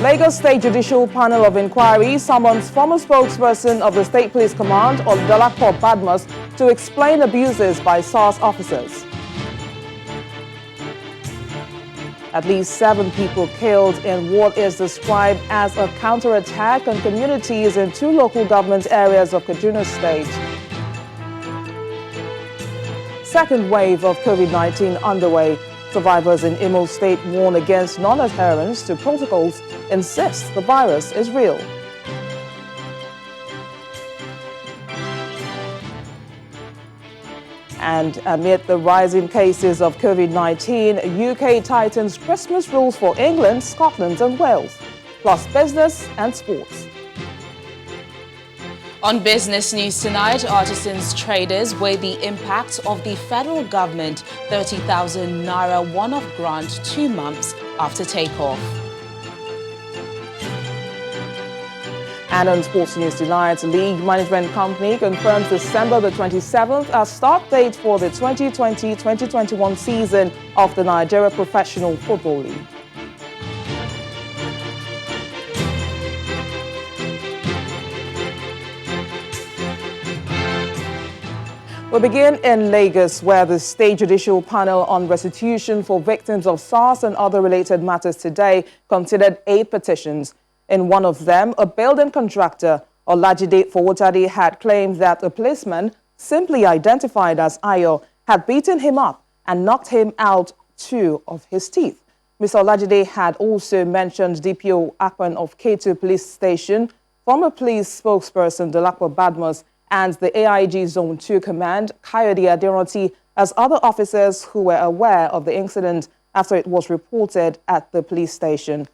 Lagos State Judicial Panel of Inquiry summons former spokesperson of the State Police Command on Dolapo Badmus to explain abuses by SARS officers. At least 7 people killed in what is described as a counterattack on communities in 2 local government areas of Imo State. Second wave of COVID-19 underway. Survivors in Imo State warn against non-adherence to protocols, insist the virus is real. And amid the rising cases of COVID-19, UK tightens Christmas rules for England, Scotland and Wales, plus business and sports. On business news tonight, artisans traders weigh the impact of the federal government 30,000 naira one-off grant 2 months after takeoff. And on sports news tonight, League Management Company confirms December the 27th as start date for the 2020-2021 season of the Nigeria Professional Football League. We begin in Lagos, where the State Judicial Panel on Restitution for Victims of SARS and other related matters today considered 8 petitions. In one of them, a building contractor, Olajide Fowotade, had claimed that a policeman, simply identified as Ayo, had beaten him up and knocked him out 2 of his teeth. Mr. Olajide had also mentioned DPO Akpan of K2 Police Station, former police spokesperson Dolapo Badmus, and the AIG Zone 2 Command, Kayode Aderanti, as other officers who were aware of the incident after it was reported at the police station.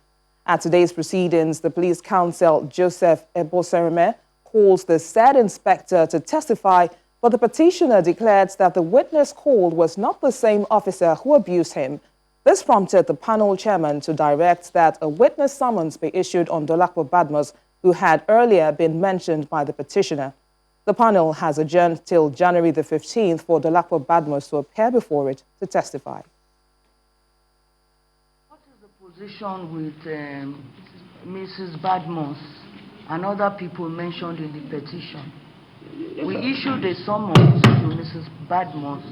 At today's proceedings, the police counsel, Joseph Eboserime, calls the said inspector to testify, but the petitioner declared that the witness called was not the same officer who abused him. This prompted the panel chairman to direct that a witness summons be issued on Dolapo Badmus, who had earlier been mentioned by the petitioner. The panel has adjourned till January the 15th for Dolapo Badmus to appear before it to testify. What is the position with Mrs. Badmus and other people mentioned in the petition? We issued a summons to Mrs. Badmus.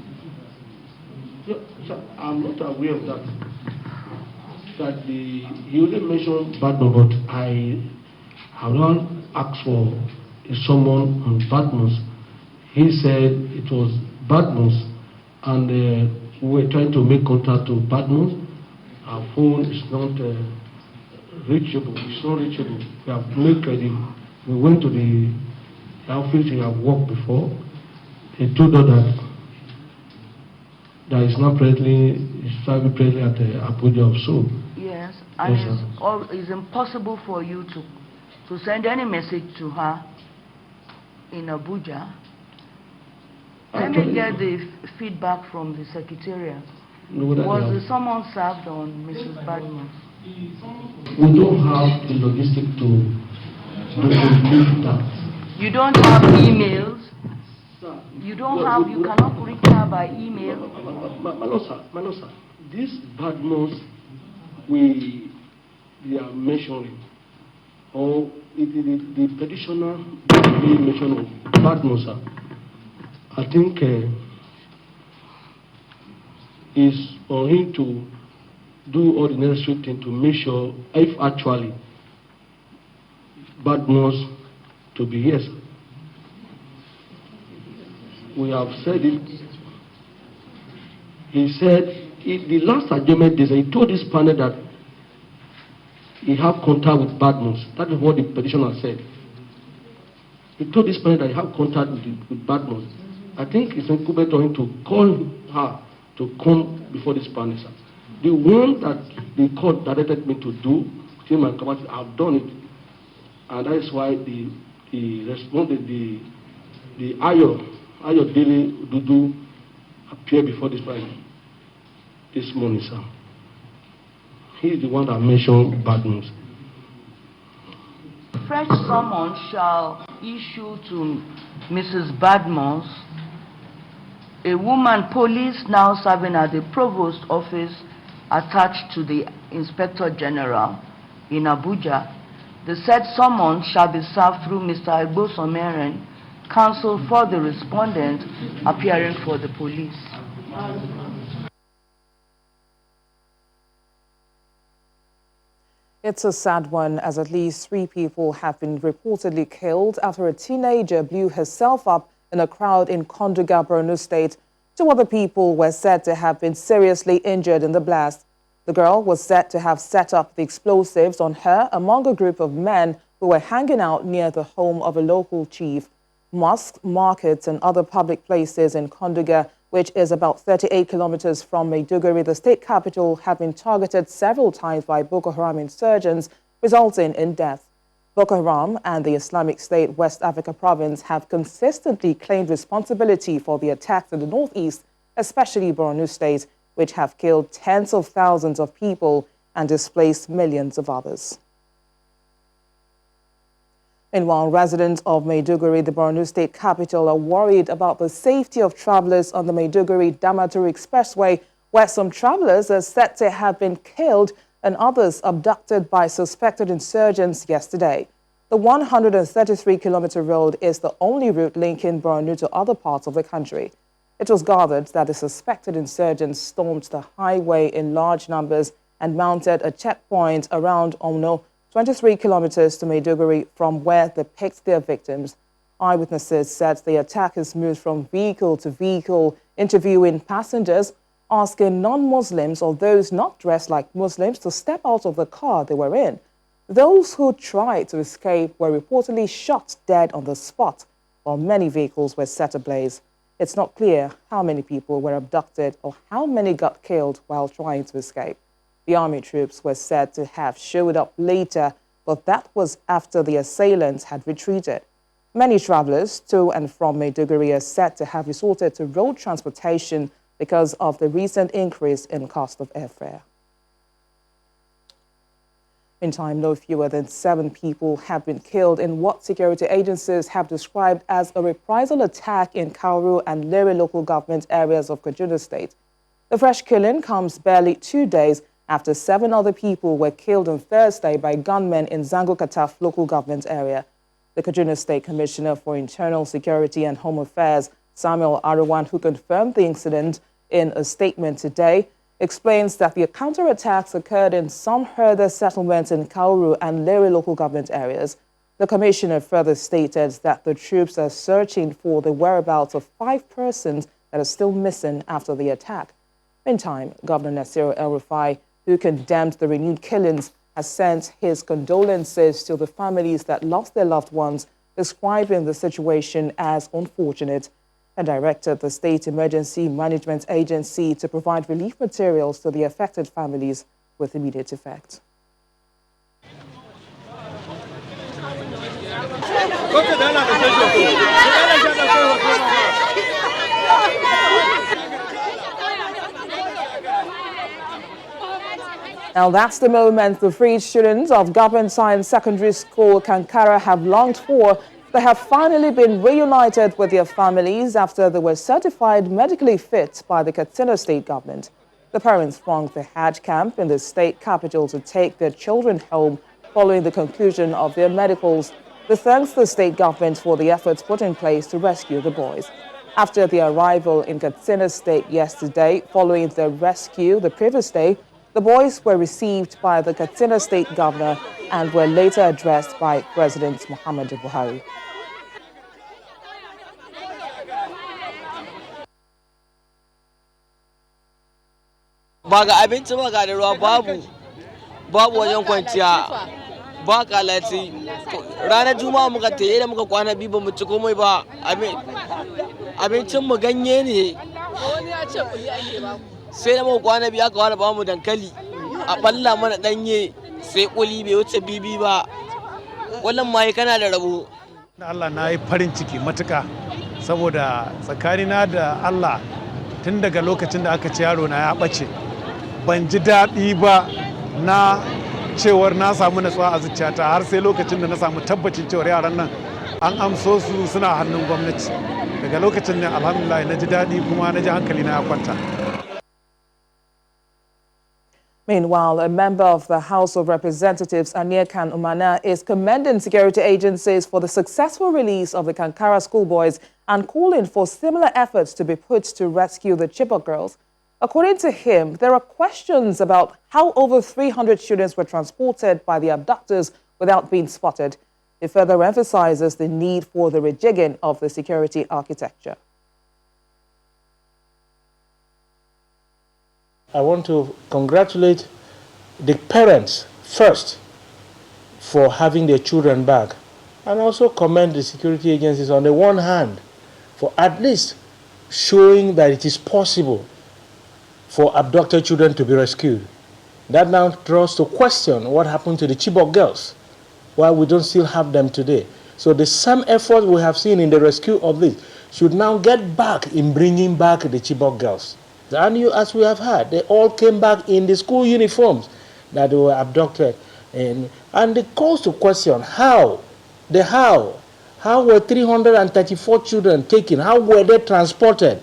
I'm not aware of that. He only mentioned Badmus, but I have not asked for someone on Badmus. He said it was Badmus, and we were trying to make contact to Badmus. Our phone is not reachable. It's not reachable. We have made ready. We went to the office we have worked before. They told us that it's not presently, it's presently at the Abuja of so. Yes, and yes, it's impossible for you to send any message to her in Abuja. Let me get the feedback from the Secretariat. Was the summons served on Mrs. Badmus? We don't have the logistics to do that. You don't have emails? You don't have, you cannot reach her by email? Manosa, this Badmus we are mentioning, or the petitioner mentioned of Badmus, I think is on him to do all the necessary things to make sure if actually Badmus to be yes. We have said it. He said the last adjournment days, he told this panel that he have contact with Badmus. That is what the petitioner said. He told this panel that he have contact with Badmus. I think it's incumbent on him to call her to come before this panel. The one that the court directed me to do, him and Kabati, I've done it. And that is why the responded, the Ayo Daily Dudu appeared before this panel this morning, sir. He is the one that mentioned Badmus. Fresh summons shall issue to Mrs. Badmus, a woman police now serving at the provost office attached to the Inspector General, in Abuja. The said summons shall be served through Mr. Igbosomeren, counsel for the respondent appearing for the police. It's a sad one, as at least 3 people have been reportedly killed after a teenager blew herself up in a crowd in Konduga, Borno State. 2 other people were said to have been seriously injured in the blast. The girl was said to have set up the explosives on her among a group of men who were hanging out near the home of a local chief. Mosques, markets and other public places in Konduga, which is about 38 kilometers from Maiduguri, the state capital, have been targeted several times by Boko Haram insurgents, resulting in death. Boko Haram and the Islamic State West Africa province have consistently claimed responsibility for the attacks in the northeast, especially Borno State, which have killed tens of thousands of people and displaced millions of others. Meanwhile, residents of Maiduguri, the Borno State capital, are worried about the safety of travelers on the Maiduguri-Damaturu expressway, where some travelers are said to have been killed and others abducted by suspected insurgents yesterday. The 133-kilometer road is the only route linking Borno to other parts of the country. It was gathered that the suspected insurgents stormed the highway in large numbers and mounted a checkpoint around Omno, 23 kilometers to Maiduguri, from where they picked their victims. Eyewitnesses said the attackers moved from vehicle to vehicle, interviewing passengers, asking non-Muslims or those not dressed like Muslims to step out of the car they were in. Those who tried to escape were reportedly shot dead on the spot, while many vehicles were set ablaze. It's not clear how many people were abducted or how many got killed while trying to escape. The army troops were said to have showed up later, but that was after the assailants had retreated. Many travelers to and from Maiduguri are said to have resorted to road transportation because of the recent increase in cost of airfare. Meantime, no fewer than 7 people have been killed in what security agencies have described as a reprisal attack in Kauru and Lere local government areas of Kaduna State. The fresh killing comes barely 2 days after 7 other people were killed on Thursday by gunmen in Zango Kataf local government area. The Kaduna State Commissioner for Internal Security and Home Affairs, Samuel Arawan, who confirmed the incident in a statement today, explains that the counterattacks occurred in some herder settlements in Kauru and Lere local government areas. The commissioner further stated that the troops are searching for the whereabouts of 5 persons that are still missing after the attack. Meantime, Governor Nasir El-Rufai, who condemned the renewed killings, has sent his condolences to the families that lost their loved ones, describing the situation as unfortunate, and directed the State Emergency Management Agency to provide relief materials to the affected families with immediate effect. Now that's the moment the freed students of Government Science Secondary School, Kankara, have longed for. They have finally been reunited with their families after they were certified medically fit by the Katsina State government. The parents thronged the Hajj camp in the state capital to take their children home following the conclusion of their medicals. They thanked the state government for the efforts put in place to rescue the boys. After their arrival in Katsina State yesterday, following their rescue the previous day, the boys were received by the Katsina State governor and were later addressed by President Muhammadu Buhari. Baga abinci ba ga da ruwa babu wajen kwanciya ba kalati ranar juma'a muka tayi da muka kwana biyu ba mu ci komai ba abincin mu ganye ne sai da muka kwana biyu aka ware ba mu dankali a balla mana danye sai kuli bai wuce bibi ba wannan mai kana da rabo. Allah na yi farin ciki matuka saboda tsakanina da Allah tun daga lokacin da aka ci yaro na ya bace ban ji daɗi ba na cewar na samu natsuwa a zuciyata har sai lokacin da na samu tabbacin cewar yaran nan an amso su suna hannun gwamnati. Daga lokacin ne alhamdulillah na ji daɗi kuma na ji hankali na ya kwanta. Meanwhile, a member of the House of Representatives, Kano Umana, is commending security agencies for the successful release of the Kankara schoolboys and calling for similar efforts to be put to rescue the Chibok girls. According to him, there are questions about how over 300 students were transported by the abductors without being spotted. He further emphasizes the need for the rejigging of the security architecture. I want to congratulate the parents first for having their children back, and also commend the security agencies on the one hand for at least showing that it is possible for abducted children to be rescued. That now draws to question what happened to the Chibok girls, why we don't still have them today. So the same effort we have seen in the rescue of this should now get back in bringing back the Chibok girls. And as we have heard, they all came back in the school uniforms that they were abducted. And it calls to question how were 334 children taken? How were they transported?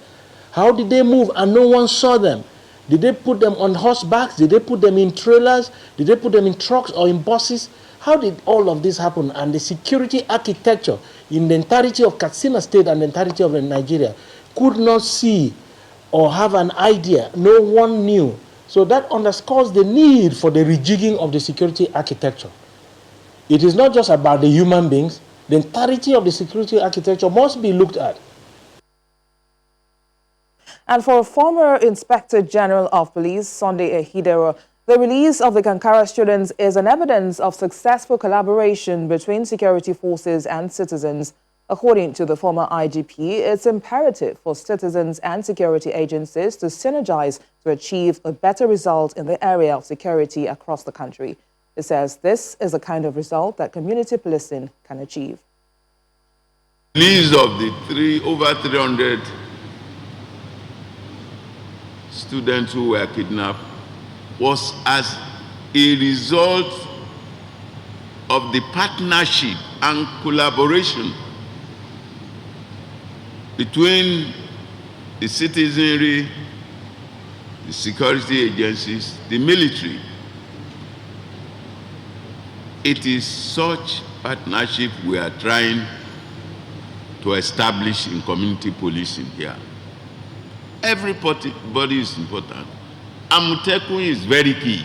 How did they move and no one saw them? Did they put them on horsebacks? Did they put them in trailers? Did they put them in trucks or in buses? How did all of this happen? And the security architecture in the entirety of Katsina State and the entirety of Nigeria could not see or have an idea. No one knew. So that underscores the need for the rejigging of the security architecture. It is not just about the human beings. The entirety of the security architecture must be looked at. And for former Inspector General of Police, Sunday Ehidero, the release of the Kankara students is an evidence of successful collaboration between security forces and citizens. According to the former IGP, it's imperative for citizens and security agencies to synergize to achieve a better result in the area of security across the country. It says this is the kind of result that community policing can achieve. Release of the over 300 students who were kidnapped was as a result of the partnership and collaboration between the citizenry, the security agencies, the military. It is such partnership we are trying to establish in community policing here. Everybody is important. Amuteku is very key.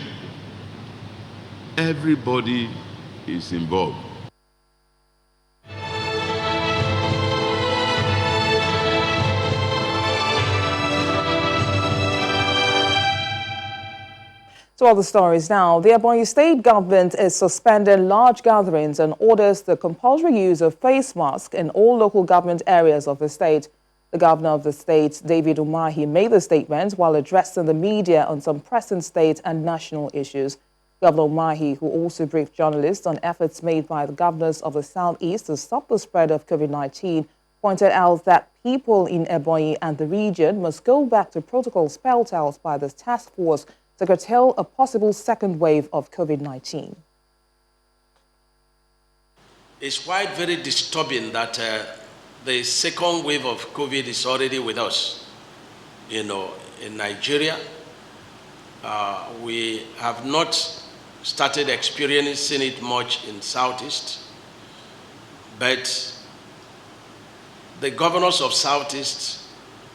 Everybody is involved. To other stories now, the Imo State government is suspending large gatherings and orders the compulsory use of face masks in all local government areas of the state. The governor of the state, David Umahi, made the statement while addressing the media on some pressing state and national issues. Governor Umahi, who also briefed journalists on efforts made by the governors of the Southeast to stop the spread of COVID-19, pointed out that people in Ebonyi and the region must go back to protocols spelled out by the task force to curtail a possible second wave of COVID-19. It's quite very disturbing that the second wave of COVID is already with us. You know, in Nigeria, we have not started experiencing it much in Southeast, but the governors of Southeast,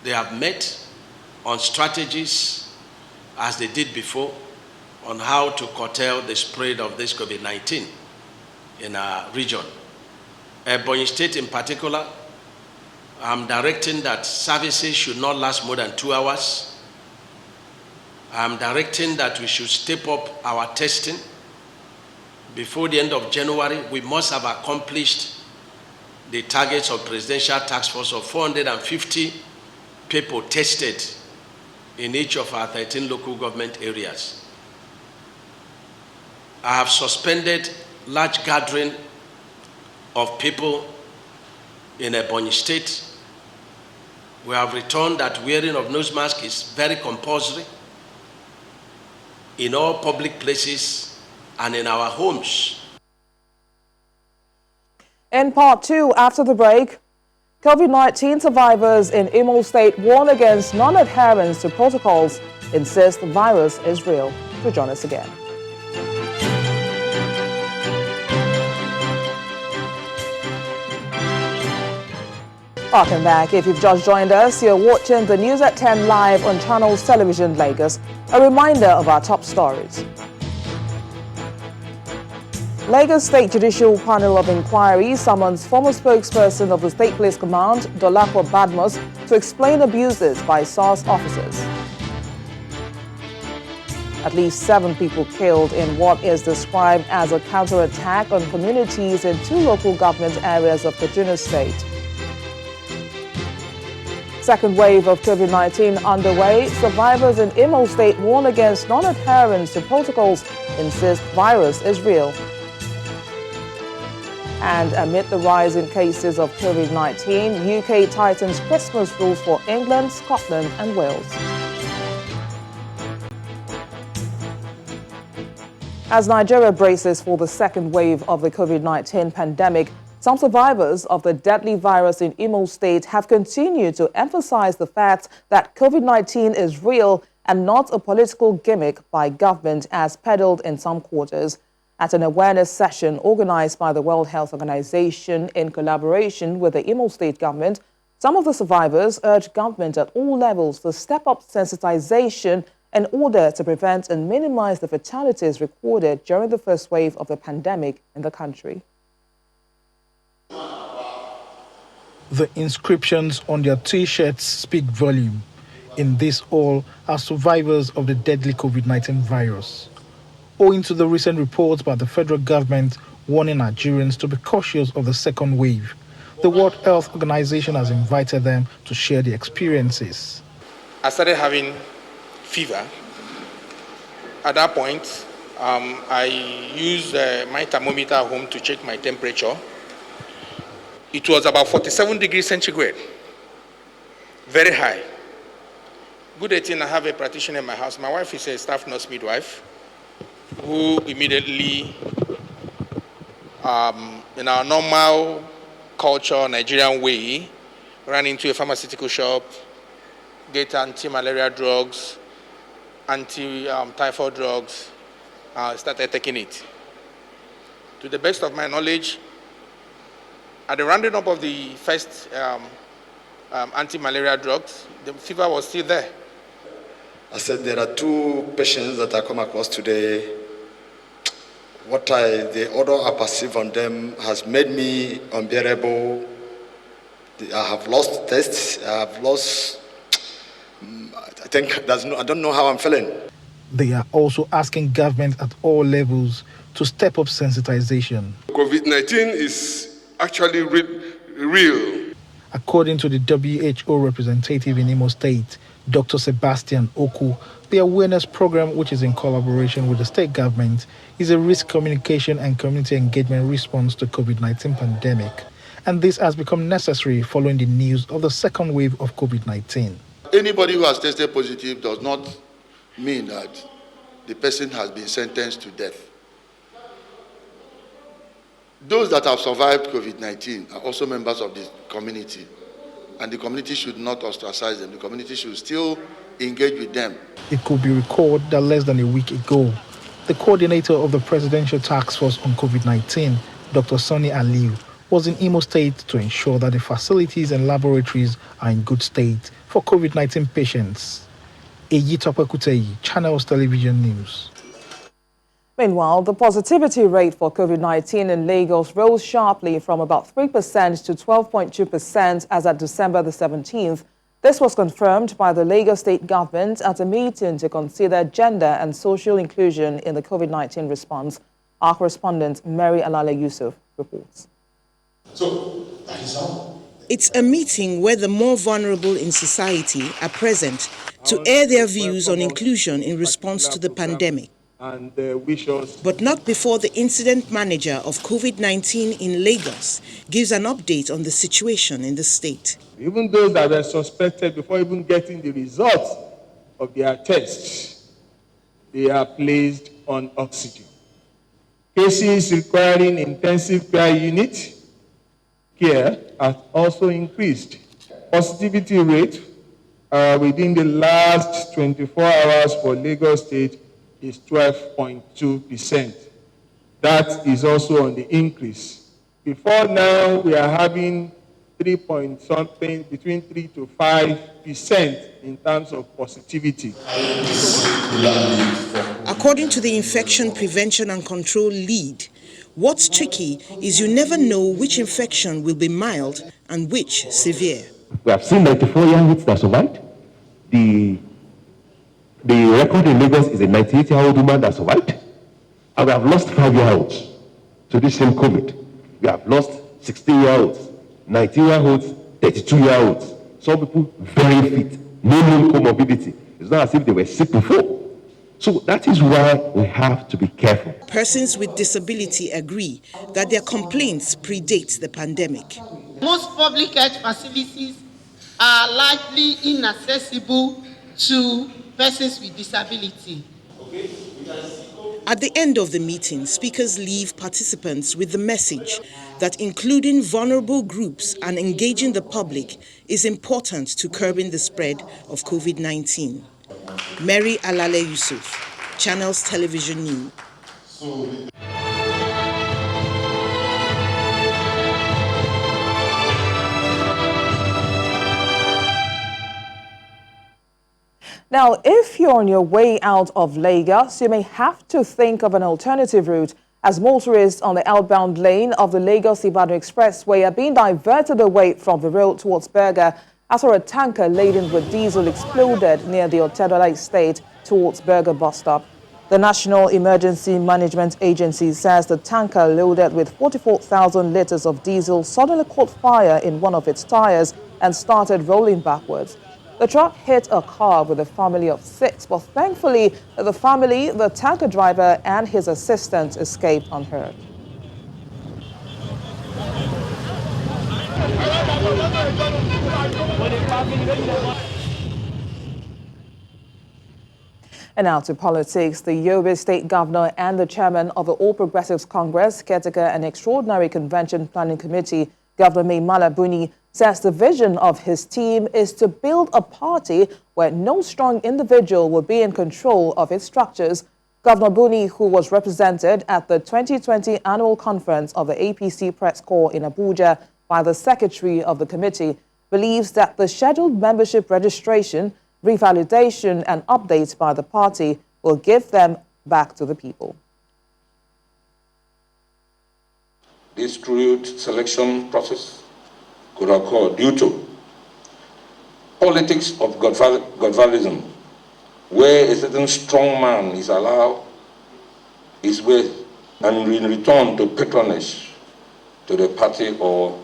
they have met on strategies as they did before on how to curtail the spread of this COVID-19 in our region. Ebonyi State in particular, I'm directing that services should not last more than 2 hours. I'm directing that we should step up our testing. Before the end of January, we must have accomplished the targets of Presidential Task Force of 450 people tested in each of our 13 local government areas. I have suspended large gathering of people in Ebonyi State. We have returned that wearing of nose mask is very compulsory in all public places and in our homes. In part 2, after the break, COVID-19 survivors in Imo State warn against non-adherence to protocols, insist the virus is real. to join us again. Welcome back. If you've just joined us, you're watching the News at 10 live on Channels Television Lagos. A reminder of our top stories. Lagos State Judicial Panel of Inquiry summons former spokesperson of the State Police Command, Dolapo Badmus, to explain abuses by SARS officers. At least 7 people killed in what is described as a counterattack on communities in 2 local government areas of Kano State. Second wave of COVID-19 underway. Survivors in Imo State warn against non-adherence to protocols, insist virus is real. And amid the rise in cases of COVID-19, UK tightens Christmas rules for England, Scotland and Wales. As Nigeria braces for the second wave of the COVID-19 pandemic, some survivors of the deadly virus in Imo State have continued to emphasize the fact that COVID-19 is real and not a political gimmick by government as peddled in some quarters. At an awareness session organized by the World Health Organization in collaboration with the Imo State government, some of the survivors urged government at all levels to step up sensitization in order to prevent and minimize the fatalities recorded during the first wave of the pandemic in the country. The inscriptions on their T-shirts speak volume. In this all are survivors of the deadly COVID-19 virus. Owing to the recent reports by the federal government warning Nigerians to be cautious of the second wave, the World Health Organization has invited them to share their experiences. I started having fever. At that point, I used my thermometer at home to check my temperature. It was about 47 degrees centigrade, very high. Good thing I have a practitioner in my house. My wife is a staff nurse midwife who immediately, in our normal culture, Nigerian way, ran into a pharmaceutical shop, get anti-malaria drugs, anti-typhoid drugs, started taking it. To the best of my knowledge, at the rounding up of the first anti-malaria drugs, the fever was still there. I said there are 2 patients that I come across today. The odor I perceive on them has made me unbearable. I have lost taste. I have lost. I think I don't know how I'm feeling. They are also asking government at all levels to step up sensitization. COVID-19 is actually real. According to the WHO representative in Imo State, Dr. Sebastian Oku, the awareness program, which is in collaboration with the state government, is a risk communication and community engagement response to COVID-19 pandemic. And this has become necessary following the news of the second wave of COVID-19. Anybody who has tested positive does not mean that the person has been sentenced to death. Those that have survived COVID-19 are also members of the community, and the community should not ostracize them. The community should still engage with them. It could be recalled that less than a week ago, the coordinator of the Presidential Task Force on COVID-19, Dr. Sonny Aliu, was in Imo State to ensure that the facilities and laboratories are in good state for COVID-19 patients. Eyitope Kuteyi, Channels Television News. Meanwhile, the positivity rate for COVID-19 in Lagos rose sharply from about 3% to 12.2% as at December the 17th. This was confirmed by the Lagos State government at a meeting to consider gender and social inclusion in the COVID-19 response. Our correspondent, Mary Alale Yusuf, reports. So, that is all. It's a meeting where the more vulnerable in society are present to air their views on inclusion in response to the pandemic. But not before the incident manager of COVID-19 in Lagos gives an update on the situation in the state. Even those that were suspected before even getting the results of their tests, they are placed on oxygen. Cases requiring intensive care unit care has also increased. Positivity rate within the last 24 hours for Lagos State is 12.2%. That is also on the increase. Before now, we are having 3 point something, between 3 to 5% in terms of positivity. According to the Infection Prevention and Control lead, what's tricky is you never know which infection will be mild and which severe. We have seen 94-year-olds that survived. The record in Lagos is a 98-year-old woman that survived. And we have lost 5-year-olds to this same COVID. We have lost 16-year-olds, 19-year-olds, 32-year-olds. Some people very fit, no known comorbidity. It's not as if they were sick before. So that is why we have to be careful. Persons with disability agree that their complaints predate the pandemic. Most public health facilities are largely inaccessible to persons with disability. At the end of the meeting, speakers leave participants with the message that including vulnerable groups and engaging the public is important to curbing the spread of COVID-19. Mary Alale Yusuf, Channels Television News. Now, if you're on your way out of Lagos, you may have to think of an alternative route as motorists on the outbound lane of the Lagos-Ibadan expressway are being diverted away from the road towards Berger after a tanker laden with diesel exploded near the Otedola estate towards Berger bus stop. The National Emergency Management Agency says the tanker loaded with 44,000 litres of diesel suddenly caught fire in one of its tires and started rolling backwards. The truck hit a car with a family of 6, but thankfully the family, the tanker driver and his assistant escaped unhurt. And now to politics. The Imo State Governor and the chairman of the All Progressives Congress, Caretaker and Extraordinary Convention Planning Committee, Governor Mai Mala Buni, says the vision of his team is to build a party where no strong individual will be in control of its structures. Governor Buni, who was represented at the 2020 annual conference of the APC Press Corps in Abuja by the secretary of the committee, believes that the scheduled membership registration, revalidation and updates by the party will give them back to the people. This fluid selection process could occur due to politics of godfatherism, where a certain strong man is allowed his way and in return to patronage to the party or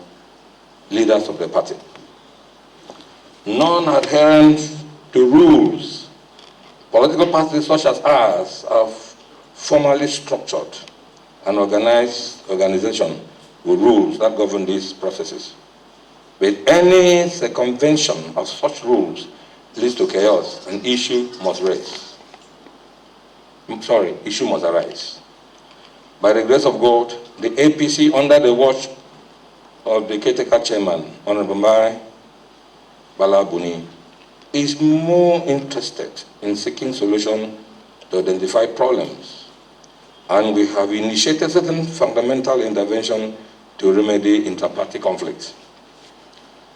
leaders of the party. Non-adherence to rules. Political parties such as ours are formally structured and organization with rules that govern these processes. With any circumvention of such rules leads to chaos, and issue must arise. By the grace of God, the APC, under the watch of the caretaker chairman, Honorable Mai Mala Buni, is more interested in seeking solutions to identify problems, and we have initiated certain fundamental intervention to remedy inter-party conflicts.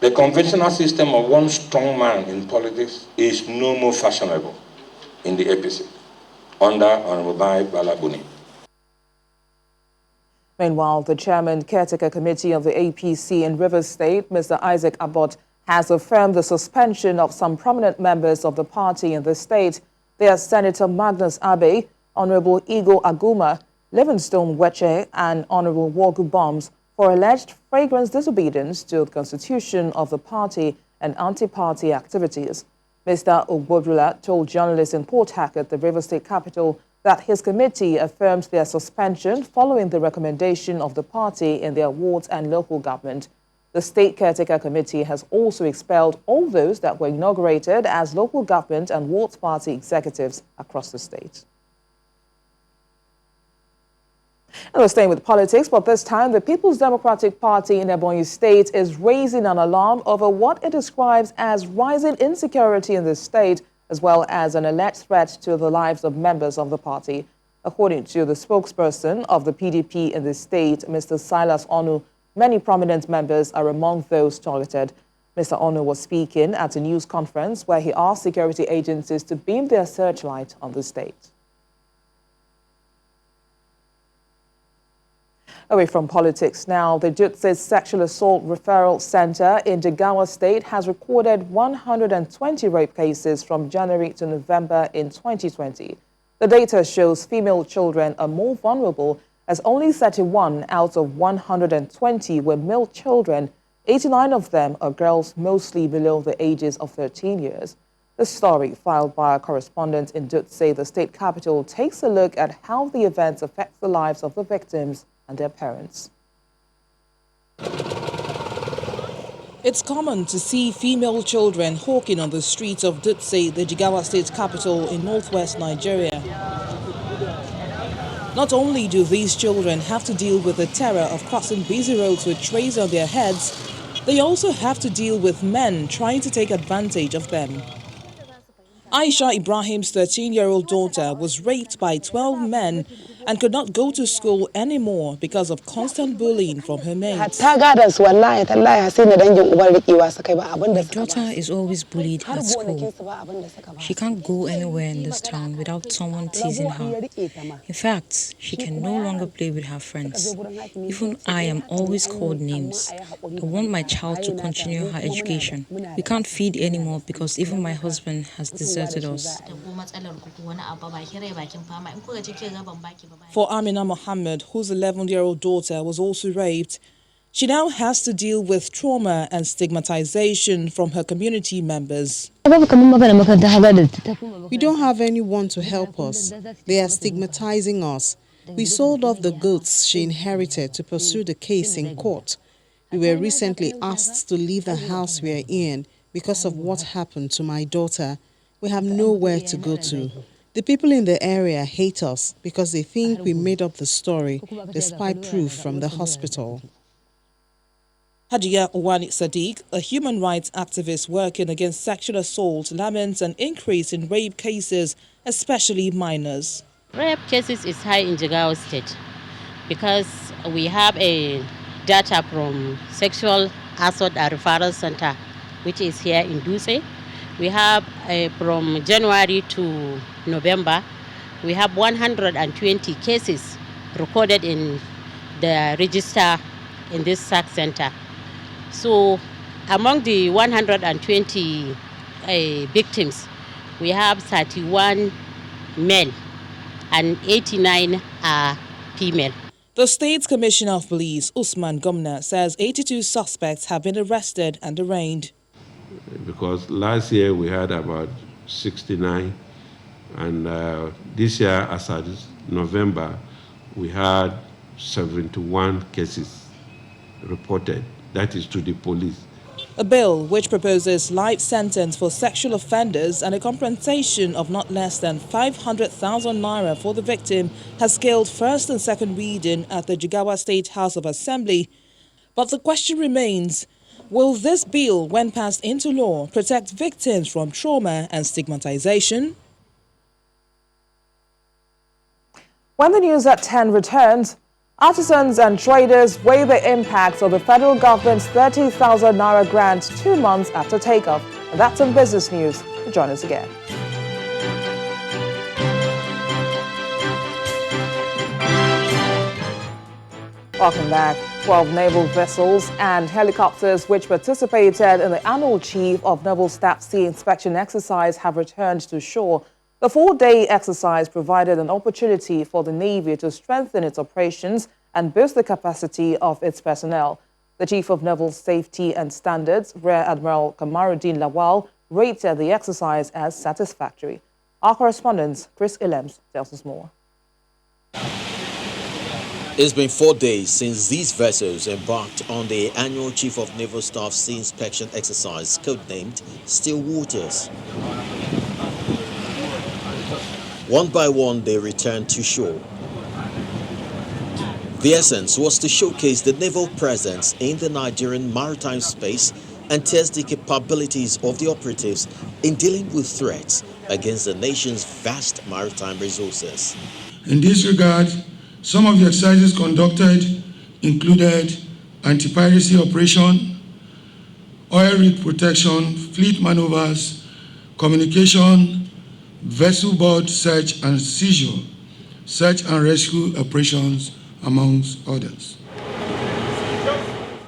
The conventional system of one strong man in politics is no more fashionable in the APC under Honorable Mai Mala Buni. Meanwhile, the chairman caretaker committee of the APC in Rivers State, Mr. Isaac Abbott, has affirmed the suspension of some prominent members of the party in the state. They are Senator Magnus Abe, Honorable Igo Aguma, Livingstone Weche, and Honorable Wogu Bombs for alleged flagrant disobedience to the constitution of the party and anti-party activities. Mr. Ogbodula told journalists in Port Harcourt, the Rivers State capital, that his committee affirmed their suspension following the recommendation of the party in their wards and local government. The State Caretaker Committee has also expelled all those that were inaugurated as local government and wards party executives across the state. And we're staying with politics, but this time the People's Democratic Party in Ebonyi State is raising an alarm over what it describes as rising insecurity in the state as well as an alleged threat to the lives of members of the party. According to the spokesperson of the PDP in the state, Mr. Silas Onu, many prominent members are among those targeted. Mr. Onu was speaking at a news conference where he asked security agencies to beam their searchlight on the state. Away from politics now, the Jutse Sexual Assault Referral Center in Jigawa State has recorded 120 rape cases from January to November in 2020. The data shows female children are more vulnerable, as only 31 out of 120 were male children. 89 of them are girls, mostly below the ages of 13 years. The story, filed by our correspondent in Jutse, the state capital, takes a look at how the events affect the lives of the victims and their parents. It's common to see female children hawking on the streets of Dutse, the Jigawa state capital in northwest Nigeria. Not only do these children have to deal with the terror of crossing busy roads with trays on their heads, they also have to deal with men trying to take advantage of them. Aisha Ibrahim's 13-year-old daughter was raped by 12 men and could not go to school anymore because of constant bullying from her mates. My daughter is always bullied at school. She can't go anywhere in this town without someone teasing her. In fact, she can no longer play with her friends. Even I am always called names. I want my child to continue her education. We can't feed anymore because even my husband has deserted us. For Amina Mohammed, whose 11-year-old daughter was also raped, she now has to deal with trauma and stigmatization from her community members. We don't have anyone to help us. They are stigmatizing us. We sold off the goats she inherited to pursue the case in court. We were recently asked to leave the house we are in because of what happened to my daughter. We have nowhere to go to. The people in the area hate us because they think we made up the story despite proof from the hospital. Hajiya Owani Sadiq, a human rights activist working against sexual assault, laments an increase in rape cases, especially minors. Rape cases is high in Jigawa State because we have a data from Sexual Assault Referral Center, which is here in Dutse. We have from January to November, we have 120 cases recorded in the register in this SAC center. So among the 120 victims, we have 31 men and 89 are female. The State's Commissioner of Police, Usman Gumna, says 82 suspects have been arrested and arraigned. Because last year we had about 69, and this year, as of November, we had 71 cases reported. That is to the police. A bill which proposes life sentence for sexual offenders and a compensation of not less than 500,000 naira for the victim has scaled first and second reading at the Jigawa State House of Assembly. But the question remains, will this bill, when passed into law, protect victims from trauma and stigmatization? When the news at 10 returns, artisans and traders weigh the impact of the federal government's 30,000 naira grant 2 months after takeoff. And that's in business news. Join us again. Welcome back. 12 naval vessels and helicopters which participated in the annual Chief of Naval Staff Sea Inspection exercise have returned to shore. The 4-day exercise provided an opportunity for the Navy to strengthen its operations and boost the capacity of its personnel. The Chief of Naval Safety and Standards, Rear Admiral Kamaruddin Lawal, rated the exercise as satisfactory. Our correspondent, Chris Illems, tells us more. It's been 4 days since these vessels embarked on the annual Chief of Naval Staff Sea Inspection exercise, codenamed Still Waters. One by one, they returned to shore. The essence was to showcase the naval presence in the Nigerian maritime space and test the capabilities of the operatives in dealing with threats against the nation's vast maritime resources. In this regard, some of the exercises conducted included anti-piracy operation, oil rig protection, fleet maneuvers, communication, vessel board search and seizure, search and rescue operations, amongst others.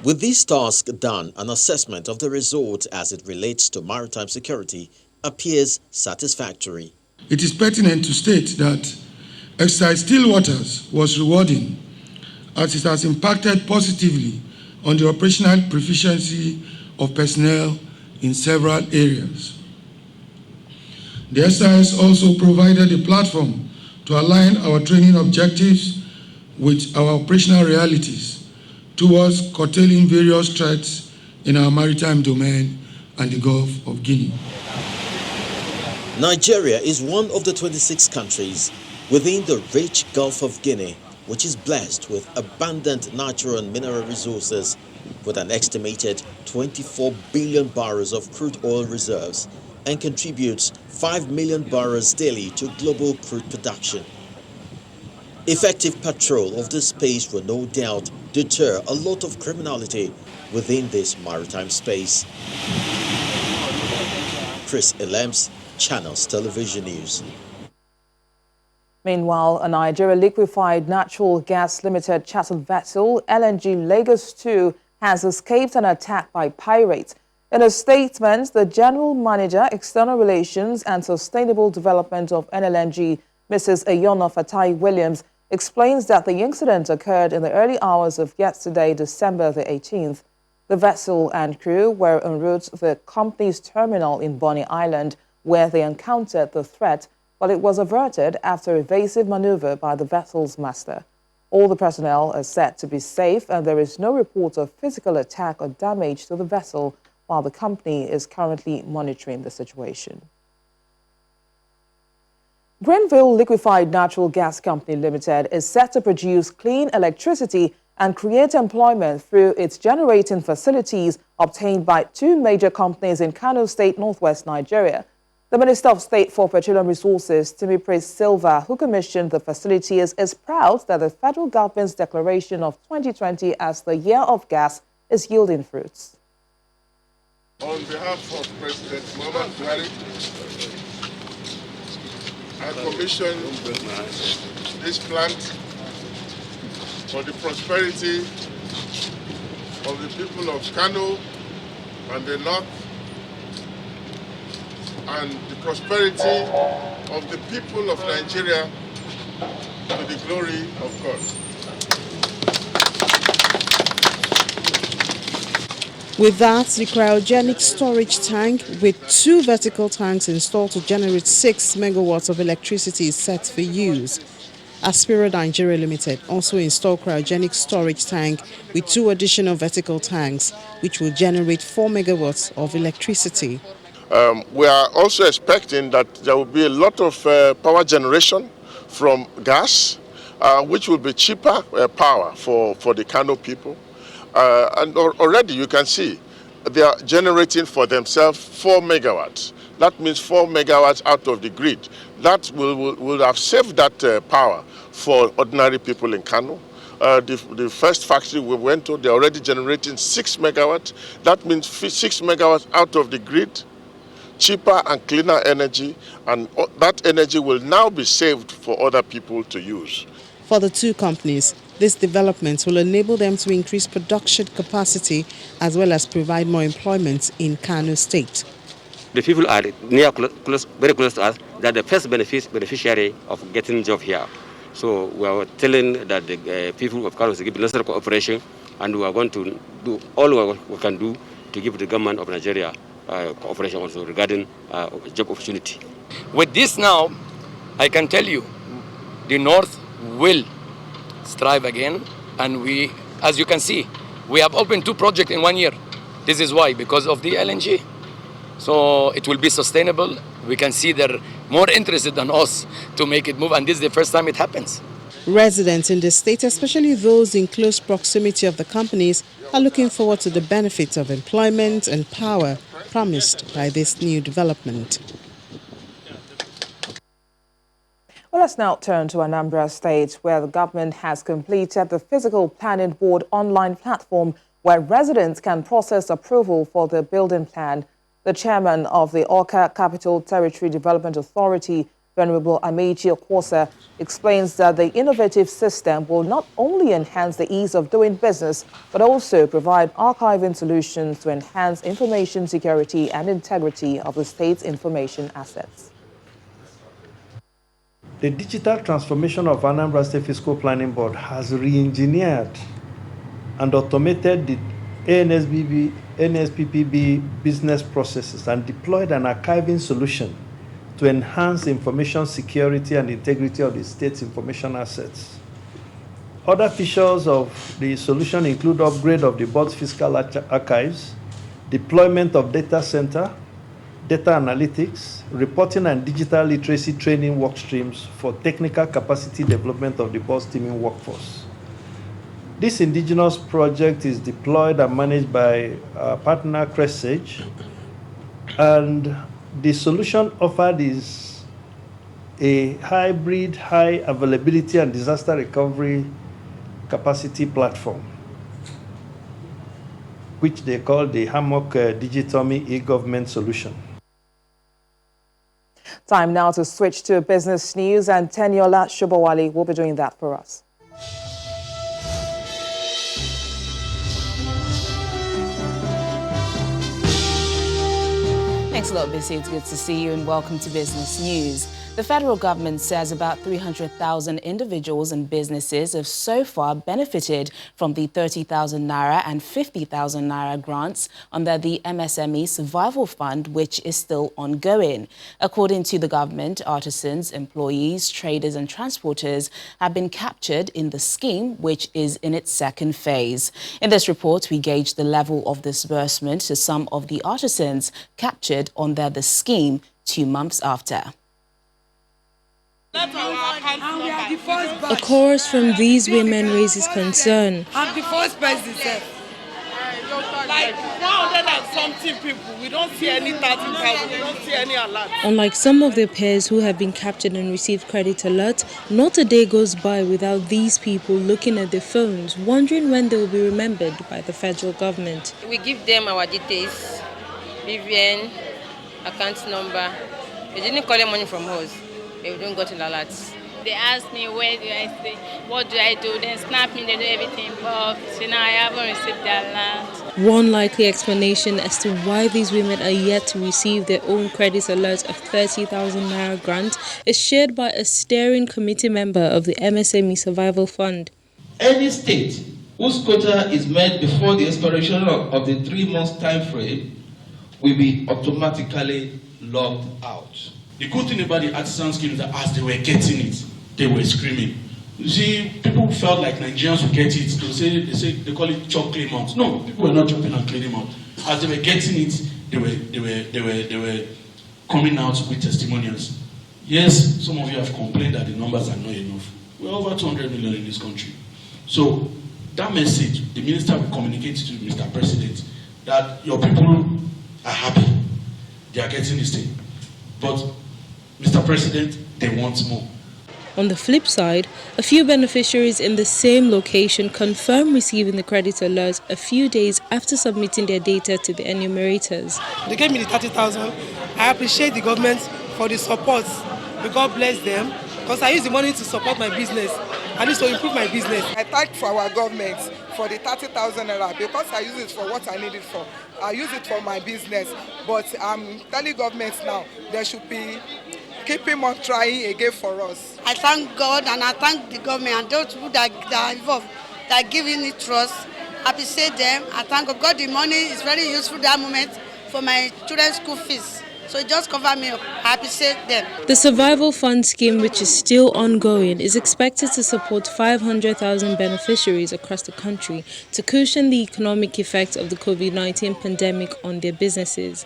With this task done, an assessment of the result as it relates to maritime security appears satisfactory. It is pertinent to state that exercise Still Waters was rewarding as it has impacted positively on the operational proficiency of personnel in several areas. The exercise also provided a platform to align our training objectives with our operational realities towards curtailing various threats in our maritime domain and the Gulf of Guinea. Nigeria is one of the 26 countries within the rich Gulf of Guinea, which is blessed with abundant natural and mineral resources, with an estimated 24 billion barrels of crude oil reserves, and contributes 5 million barrels daily to global crude production. Effective patrol of this space will no doubt deter a lot of criminality within this maritime space. Chris Elems, Channels Television News. Meanwhile, a Nigeria Liquefied Natural Gas Limited chartered vessel, LNG Lagos 2, has escaped an attack by pirates. In a statement, the General Manager, External Relations and Sustainable Development of NLNG, Mrs. Ayona Fatai Williams, explains that the incident occurred in the early hours of yesterday, December the 18th. The vessel and crew were en route to the company's terminal in Bonny Island, where they encountered the threat, but it was averted after evasive maneuver by the vessel's master. All the personnel are said to be safe, and there is no report of physical attack or damage to the vessel, while the company is currently monitoring the situation. Greenville Liquefied Natural Gas Company Limited is set to produce clean electricity and create employment through its generating facilities obtained by two major companies in Kano State, northwest Nigeria. The Minister of State for Petroleum Resources, Timipre Silva, who commissioned the facilities, is proud that the federal government's declaration of 2020 as the year of gas is yielding fruits. On behalf of President Muhammad Buhari, I commissioned this plant for the prosperity of the people of Kano and the north, and the prosperity of the people of Nigeria to the glory of God. With that, the cryogenic storage tank with two vertical tanks installed to generate 6 megawatts of electricity is set for use. Aspiro Nigeria Limited also installed cryogenic storage tank with two additional vertical tanks, which will generate 4 megawatts of electricity. We are also expecting that there will be a lot of power generation from gas, which will be cheaper power for the Kano people. And already you can see they are generating for themselves 4 megawatts. That means 4 megawatts out of the grid. That will have saved that power for ordinary people in Kano. The first factory we went to, they're already generating 6 megawatts. That means 6 megawatts out of the grid, cheaper and cleaner energy, and that energy will now be saved for other people to use. For the two companies, this development will enable them to increase production capacity as well as provide more employment in Kano State. The people are very close to us. They're the first beneficiary of getting a job here. So we are telling that the people of Kano to give necessary cooperation, and we are going to do all we can do to give the government of Nigeria cooperation also regarding job opportunity. With this now, I can tell you, the North will strive again, and we, as you can see, we have opened 2 projects in 1 year. This is why, because of the LNG. So it will be sustainable. We can see they're more interested than us to make it move, and this is the first time it happens. Residents in the state, especially those in close proximity of the companies, are looking forward to the benefits of employment and power promised by this new development. let's now turn to Anambra State, where the government has completed the Physical Planning Board online platform where residents can process approval for their building plan. The chairman of the Awka Capital Territory Development Authority, Venerable Amechi Okwose, explains that the innovative system will not only enhance the ease of doing business, but also provide archiving solutions to enhance information security and integrity of the state's information assets. The digital transformation of Anambra State Fiscal Planning Board has re-engineered and automated the NSPPB business processes and deployed an archiving solution to enhance information security and integrity of the state's information assets. Other features of the solution include upgrade of the board's fiscal archives, deployment of data center, data analytics, reporting and digital literacy training work streams for technical capacity development of the board's teaming workforce. This indigenous project is deployed and managed by our partner Cresage, and the solution offered is a hybrid, high availability and disaster recovery capacity platform, which they call the Hammock Digitomy e-government solution. Time now to switch to business news, and Teniola Shubawali will be doing that for us. Thanks a lot, Bissy. It's good to see you and welcome to Business News. The federal government says about 300,000 individuals and businesses have so far benefited from the 30,000 Naira and 50,000 Naira grants under the MSME Survival Fund, which is still ongoing. According to the government, artisans, employees, traders and transporters have been captured in the scheme, which is in its second phase. In this report, we gauge the level of disbursement to some of the artisans captured under the scheme 2 months after. A chorus from these women raises concern. I'm the first person, sir. Like 100 and something people, we don't see any 30,000, we don't see any alert. Unlike some of their peers who have been captured and received credit alerts, not a day goes by without these people looking at their phones, wondering when they will be remembered by the federal government. We give them our details, BVN, account number. They didn't collect money from us. They don't got an alert. They asked me where do I stay, what do I do, then snap me, they do everything, but so now I haven't received the alert. One likely explanation as to why these women are yet to receive their own credit alert of 30,000 Naira grant is shared by a steering committee member of the MSME Survival Fund. Any state whose quota is met before the expiration of the 3 months time frame will be automatically logged out. The good thing about the artisan scheme is that as they were getting it, they were screaming. You see, people felt like Nigerians would get it. They call it chalk claim out. No, people were not jumping and claiming out. As they were getting it, they were coming out with testimonials. Yes, some of you have complained that the numbers are not enough. We're over 200 million in this country. So that message, the minister will communicate to Mr. President that your people are happy. They are getting this thing. But Mr. President, they want more. On the flip side, a few beneficiaries in the same location confirm receiving the credit alert a few days after submitting their data to the enumerators. They gave me the 30,000. I appreciate the government for the support. May God bless them, because I use the money to support my business. I need to improve my business. I thank for our government for the 30,000 naira because I use it for what I need it for. I use it for my business, but I'm telling governments now they should be keeping on trying again for us. I thank God and I thank the government and those who that are involved, that are giving it trust. I appreciate them. I thank God. The money is very useful at that moment for my children's school fees. So it just cover me up. I appreciate them. The Survival Fund scheme, which is still ongoing, is expected to support 500,000 beneficiaries across the country to cushion the economic effects of the COVID-19 pandemic on their businesses.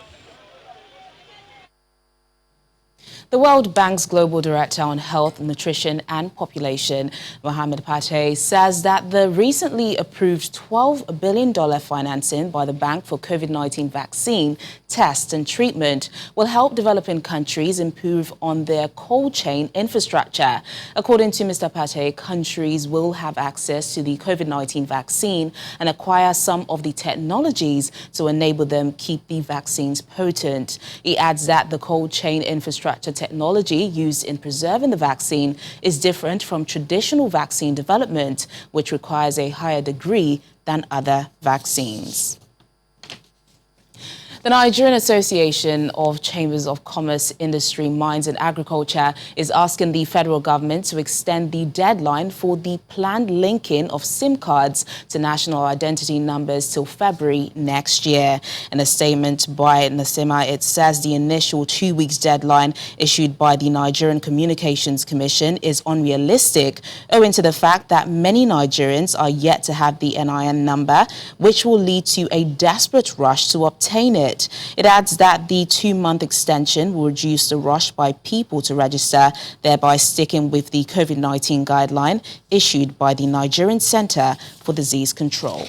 The World Bank's Global Director on Health, Nutrition and Population, Mohamed Pate, says that the recently approved $12 billion financing by the bank for COVID-19 vaccine, tests and treatment will help developing countries improve on their cold chain infrastructure. According to Mr. Pate, countries will have access to the COVID-19 vaccine and acquire some of the technologies to enable them keep the vaccines potent. He adds that the cold chain infrastructure technology used in preserving the vaccine is different from traditional vaccine development, which requires a higher degree than other vaccines. The Nigerian Association of Chambers of Commerce, Industry, Mines and Agriculture is asking the federal government to extend the deadline for the planned linking of SIM cards to national identity numbers till February next year. In a statement by NASEMA, it says the initial 2 weeks deadline issued by the Nigerian Communications Commission is unrealistic, owing to the fact that many Nigerians are yet to have the NIN number, which will lead to a desperate rush to obtain it. It adds that the 2-month extension will reduce the rush by people to register, thereby sticking with the COVID-19 guideline issued by the Nigerian Center for Disease Control.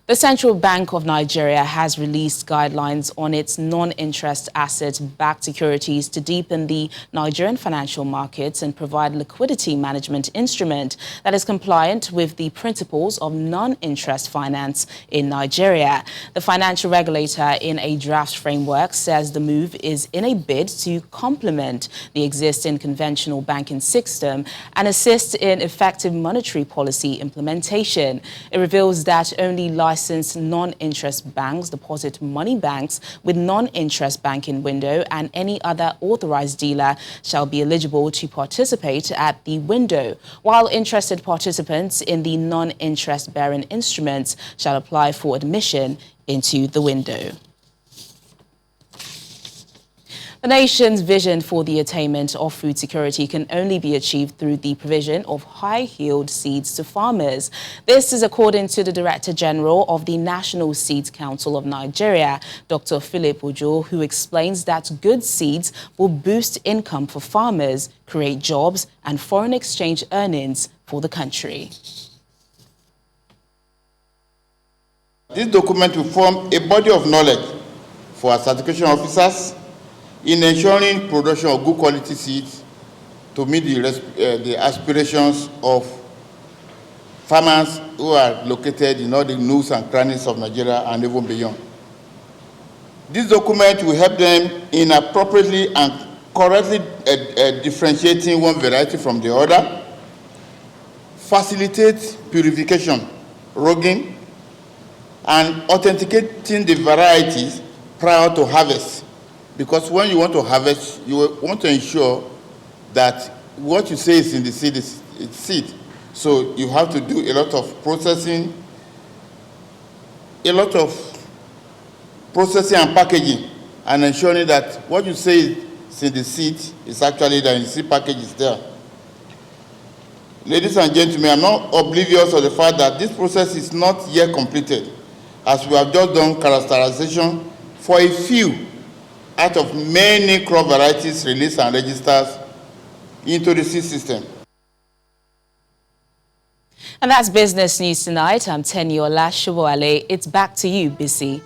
The Central Bank of Nigeria has released guidelines on its non-interest asset-backed securities to deepen the Nigerian financial markets and provide liquidity management instrument that is compliant with the principles of non-interest finance in Nigeria. The financial regulator, in a draft framework, says the move is in a bid to complement the existing conventional banking system and assist in effective monetary policy implementation. It reveals that only licensed non-interest banks, deposit money banks with non-interest banking window, and any other authorized dealer shall be eligible to participate at the window, while interested participants in the non-interest bearing instruments shall apply for admission into the window. The nation's vision for the attainment of food security can only be achieved through the provision of high-yield seeds to farmers. This is according to the Director General of the National Seeds Council of Nigeria, Dr. Philip Ojo, who explains that good seeds will boost income for farmers, create jobs and foreign exchange earnings for the country. This document will form a body of knowledge for our certification officers in ensuring production of good quality seeds to meet the aspirations of farmers who are located in all the nooks and crannies of Nigeria and even beyond. This document will help them in appropriately and correctly differentiating one variety from the other, facilitate purification, rogging, and authenticating the varieties prior to harvest. Because when you want to harvest, you want to ensure that what you say is in the seed is seed. So you have to do a lot of processing and packaging, and ensuring that what you say is in the seed is actually there, and the seed package is there. Ladies and gentlemen, I'm not oblivious of the fact that this process is not yet completed, as we have just done characterization for a few out of many crop varieties released and registered into the seed system. And that's Business News Tonight. I'm Teniola Shoboale. It's back to you, Bisi.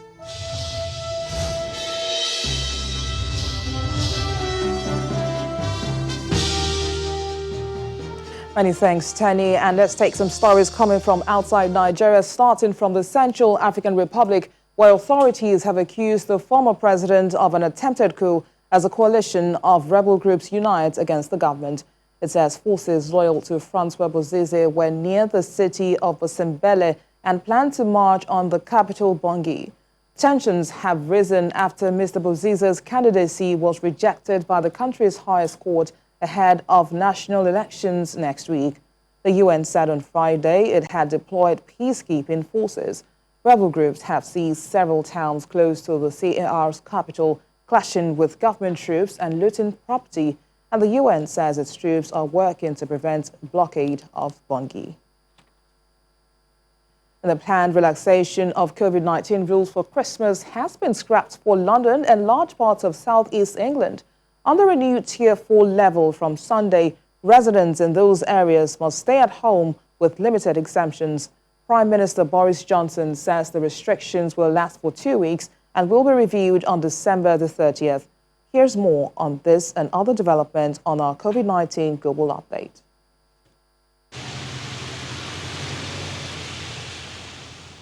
Many thanks, Tenny. And let's take some stories coming from outside Nigeria, starting from the Central African Republic, where authorities have accused the former president of an attempted coup as a coalition of rebel groups unite against the government. It says forces loyal to Francois Bozize were near the city of Bosimbele and planned to march on the capital, Bangui. Tensions have risen after Mr. Bozize's candidacy was rejected by the country's highest court ahead of national elections next week. The UN said on Friday it had deployed peacekeeping forces. Rebel groups have seized several towns close to the CAR's capital, clashing with government troops and looting property, and the UN says its troops are working to prevent blockade of Bangui. And the planned relaxation of COVID-19 rules for Christmas has been scrapped for London and large parts of southeast England. Under a new Tier 4 level from Sunday, residents in those areas must stay at home with limited exemptions. Prime Minister Boris Johnson says the restrictions will last for 2 weeks and will be reviewed on December the 30th. Here's more on this and other developments on our COVID-19 Global Update.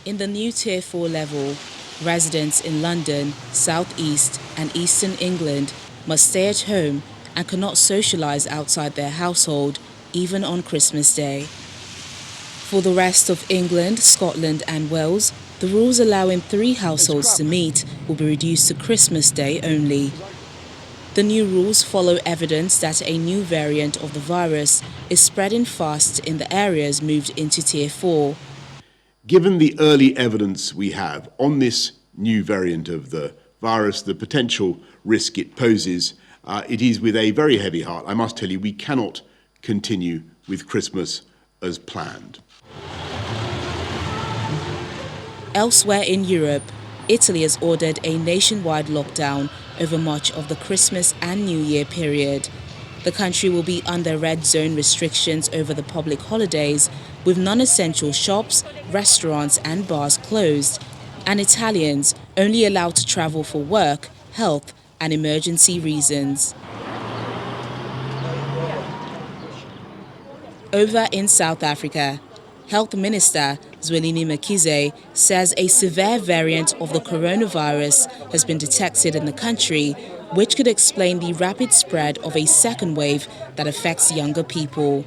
In the new Tier 4 level, residents in London, South East and Eastern England must stay at home and cannot socialise outside their household, even on Christmas Day. For the rest of England, Scotland and Wales, the rules allowing 3 households to meet will be reduced to Christmas Day only. The new rules follow evidence that a new variant of the virus is spreading fast in the areas moved into Tier 4. Given the early evidence we have on this new variant of the virus, the potential risk it poses, it is with a very heavy heart, I must tell you, we cannot continue with Christmas as planned. Elsewhere in Europe, Italy has ordered a nationwide lockdown over much of the Christmas and New Year period. The country will be under red zone restrictions over the public holidays, with non-essential shops, restaurants and bars closed, and Italians only allowed to travel for work, health and emergency reasons. Over in South Africa, Health Minister Zwelini Mkhize says a severe variant of the coronavirus has been detected in the country, which could explain the rapid spread of a second wave that affects younger people.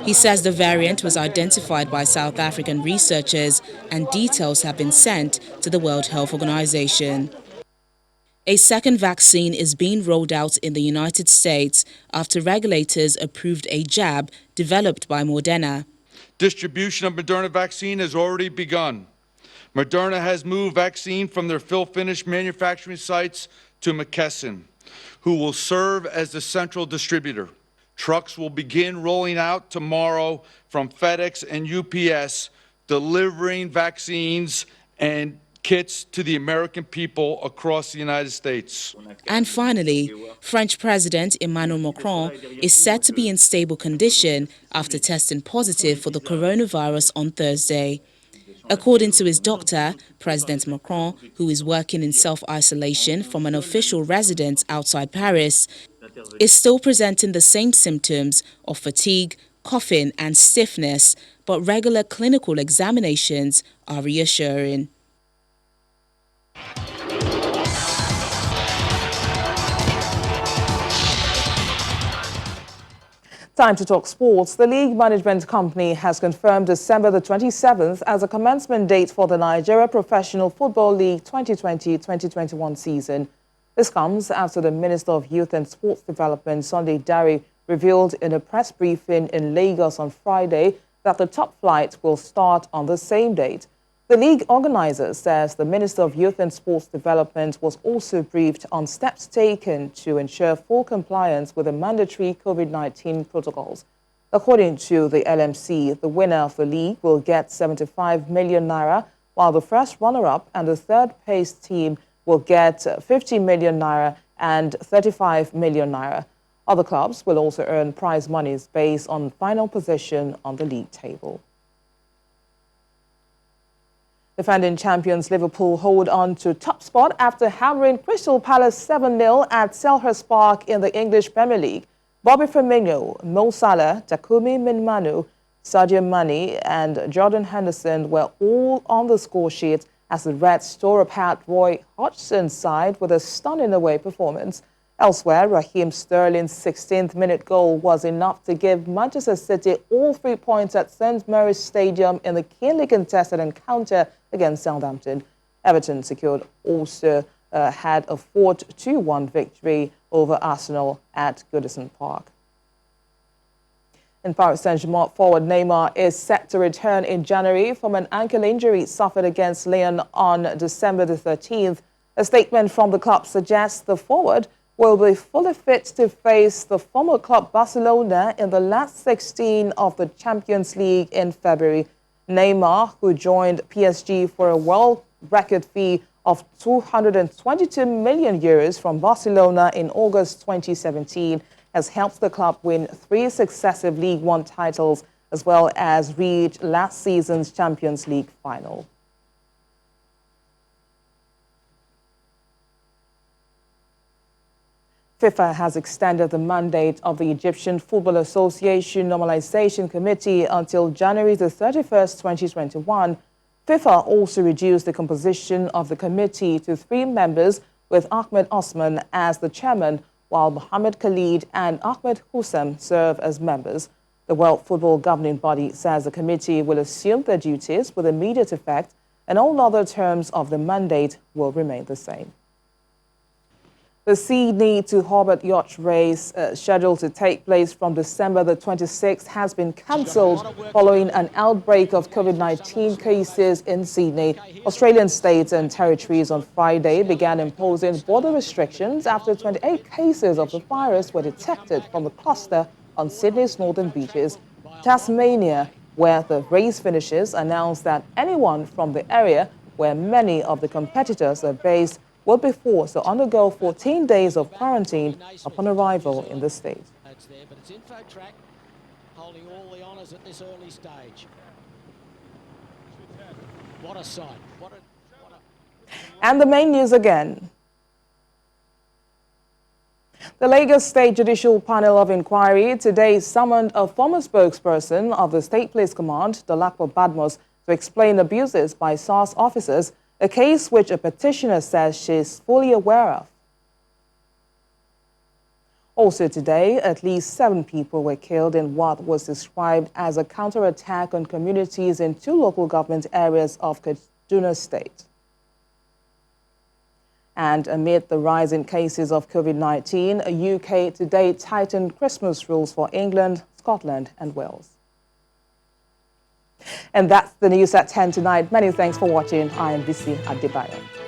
He says the variant was identified by South African researchers and details have been sent to the World Health Organization. A second vaccine is being rolled out in the United States after regulators approved a jab developed by Moderna. Distribution of Moderna vaccine has already begun. Moderna has moved vaccine from their fill-finish manufacturing sites to McKesson, who will serve as the central distributor. Trucks will begin rolling out tomorrow from FedEx and UPS, delivering vaccines and kits to the American people across the United States. And finally, French President Emmanuel Macron is said to be in stable condition after testing positive for the coronavirus on Thursday. According to his doctor, President Macron, who is working in self-isolation from an official residence outside Paris, is still presenting the same symptoms of fatigue, coughing and stiffness, but regular clinical examinations are reassuring. Time to talk sports. The league management company has confirmed December the 27th as a commencement date for the Nigeria Professional Football League 2020-2021 season. This comes after the Minister of Youth and Sports Development, Sunday Dare, revealed in a press briefing in Lagos on Friday that the top flight will start on the same date. The league organizer says the Minister of Youth and Sports Development was also briefed on steps taken to ensure full compliance with the mandatory COVID-19 protocols. According to the LMC, the winner of the league will get 75 million naira, while the first runner-up and the third-placed team will get 50 million naira and 35 million naira. Other clubs will also earn prize monies based on final position on the league table. Defending champions Liverpool hold on to top spot after hammering Crystal Palace 7-0 at Selhurst Park in the English Premier League. Bobby Firmino, Mo Salah, Takumi Minmanu, Sadio Mane and Jordan Henderson were all on the score sheet as the Reds tore apart Roy Hodgson's side with a stunning away performance. Elsewhere, Raheem Sterling's 16th-minute goal was enough to give Manchester City all 3 points at St Mary's Stadium in the keenly contested encounter against Southampton. Everton secured also had a 4-2-1 victory over Arsenal at Goodison Park. In Paris Saint-Germain, forward Neymar is set to return in January from an ankle injury suffered against Lyon on December the 13th. A statement from the club suggests the forward will be fully fit to face the former club Barcelona in the last 16 of the Champions League in February. Neymar, who joined PSG for a world record fee of 222 million euros from Barcelona in August 2017, has helped the club win 3 successive League One titles, as well as reach last season's Champions League final. FIFA has extended the mandate of the Egyptian Football Association Normalization Committee until January the 31st, 2021. FIFA also reduced the composition of the committee to 3 members, with Ahmed Osman as the chairman, while Mohamed Khalid and Ahmed Houssam serve as members. The World Football Governing Body says the committee will assume their duties with immediate effect, and all other terms of the mandate will remain the same. The Sydney to Hobart yacht race, scheduled to take place from December the 26th, has been cancelled following an outbreak of COVID-19 cases in Sydney. Australian states and territories on Friday began imposing border restrictions after 28 cases of the virus were detected from the cluster on Sydney's northern beaches. Tasmania, where the race finishes, announced that anyone from the area where many of the competitors are based will be forced to undergo 14 days of quarantine upon arrival in the state. That's there, but it's InfoTrack holding all the honours at this early stage. What a sight. And the main news again. The Lagos State Judicial Panel of Inquiry today summoned a former spokesperson of the State Police Command, Dolapo Badmus, to explain abuses by SARS officers, a case which a petitioner says she is fully aware of. Also today, at least 7 people were killed in what was described as a counterattack on communities in 2 local government areas of Kaduna State. And amid the rise in cases of COVID-19, UK today tightened Christmas rules for England, Scotland and Wales. And that's the news at 10 tonight. Many thanks for watching. I am Bisi Adebayo.